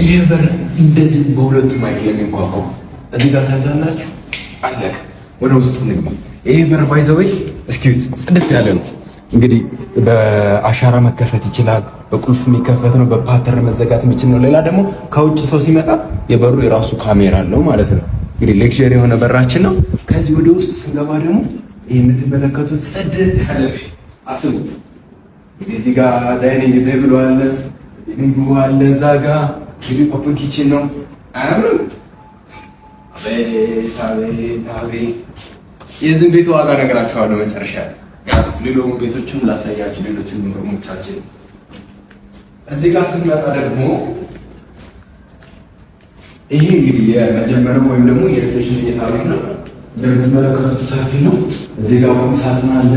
ይሄ በር እንደዚህ በሁለቱም አይነት የሚንኳኳው እዚህ ጋር ታያላችሁ። አለቀ። ወደ ውስጥ እንግባ። ይሄ በር ባይዘወይ እስኪዩት ጽድት ያለ ነው። እንግዲህ በአሻራ መከፈት ይችላል። በቁልፍ የሚከፈት ነው። በፓተርን መዘጋት የሚችል ነው። ሌላ ደግሞ ከውጭ ሰው ሲመጣ የበሩ የራሱ ካሜራ አለው ማለት ነው። እንግዲህ ሌክዠሪ የሆነ በራችን ነው። ከዚህ ወደ ውስጥ ስንገባ ደግሞ ይሄ የምትመለከቱት ጽድት ያለ ቤት አስቡት። እንግዲህ እዚህ ጋር ዳይኒንግ ቴብል አለ፣ ምግቡ አለ። እዛ ጋር እንግዲህ ኦፕን ኪችን ነው። አያምርም? አቤት አቤት አቤት። የዚህ ቤት ዋጋ ነገራችኋለሁ መጨረሻ ላይ ያሱስ ሌሎች ቤቶችን ላሳያችሁ። ሌሎችን ሩሞቻችን እዚህ ጋር ስንመጣ ደግሞ ይሄ እንግዲህ የመጀመሪያው ወይም ደግሞ የልጆች መኝታ ቤት ነው። እንደምትመለከቱት ሰፊ ነው። እዚህ ጋር ቁም ሳጥን አለ።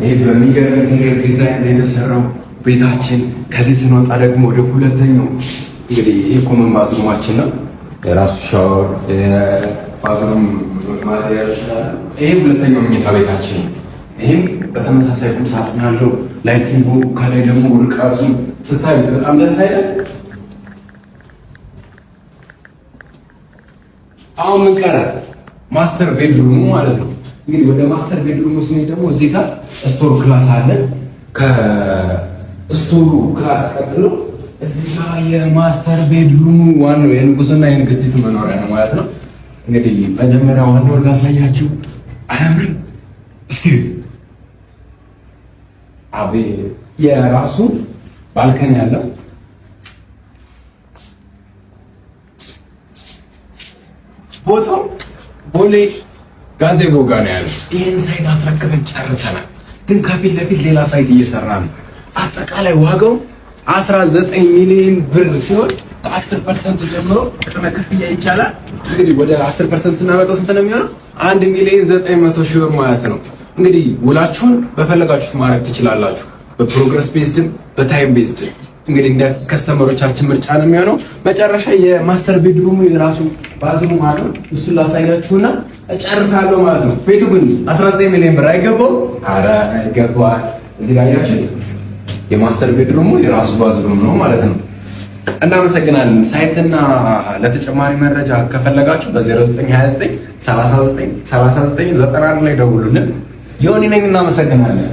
ይሄ በሚገርም ኢንቴሪየር ዲዛይን ላይ የተሰራው ቤታችን። ከዚህ ስንወጣ ደግሞ ወደ ሁለተኛው እንግዲህ ይሄ ኮመን ባዝሩማችን ነው። የራሱ ሻወር ባዝሩም ማቴሪያል ይችላል። ይሄ ሁለተኛው መኝታ ቤታችን ነው። ይሄም በተመሳሳይ ቁም ሳጥን ያለው ላይቲንጉ፣ ከላይ ደግሞ ርቀቱ ስታዩ በጣም ደስ አይደል? አሁን ምን ቀረ? ማስተር ቤድሩሙ ማለት ነው። እንግዲህ ወደ ማስተር ቤድሩሙ ስንሄድ ደግሞ እዚህ ጋር ስቶር ክላስ አለ። ከስቶሩ ክላስ ቀጥሎ እዚህ ጋር የማስተር ቤድሩሙ ዋናው የንጉስና የንግስቲቱ መኖሪያ ነው ማለት ነው። እንግዲህ መጀመሪያ ዋናውን ላሳያችሁ። አያምርም? እስኪ አቤት! የራሱ ባልከን ያለው ቦታው ቦሌ ጋዜቦ ጋር ነው ያለው። ይሄን ሳይት አስረክበን ጨርሰናል፣ ግን ከፊት ለፊት ሌላ ሳይት እየሰራ ነው። አጠቃላይ ዋጋው 19 ሚሊዮን ብር ሲሆን በ10% ጀምሮ ቅድመ ክፍያ ይቻላል። እንግዲህ ወደ 10% ስናመጣው ስንት ነው የሚሆነው? 1,900,000 ብር ማለት ነው። እንግዲህ ውላችሁን በፈለጋችሁት ማድረግ ትችላላችሁ። በፕሮግረስ ቤዝድም በታይም ቤዝድ እንግዲህ እንደ ከስተመሮቻችን ምርጫ ነው የሚሆነው። መጨረሻ የማስተር ቤድሩሙ የራሱ ባዝሩም አለው። እሱን ላሳያችሁና እጨርሳለሁ ማለት ነው። ቤቱ ግን 19 ሚሊዮን ብር አይገባው? አረ አይገባዋል። እዚህ ጋር ያያችሁት የማስተር ቤድሩሙ የራሱ ባዝሩም ነው ማለት ነው። እናመሰግናለን። ሳይትና ለተጨማሪ መረጃ ከፈለጋችሁ በ0929 39 39 91 ላይ ደውሉልን። ዮኒ ነኝ። እናመሰግናለን።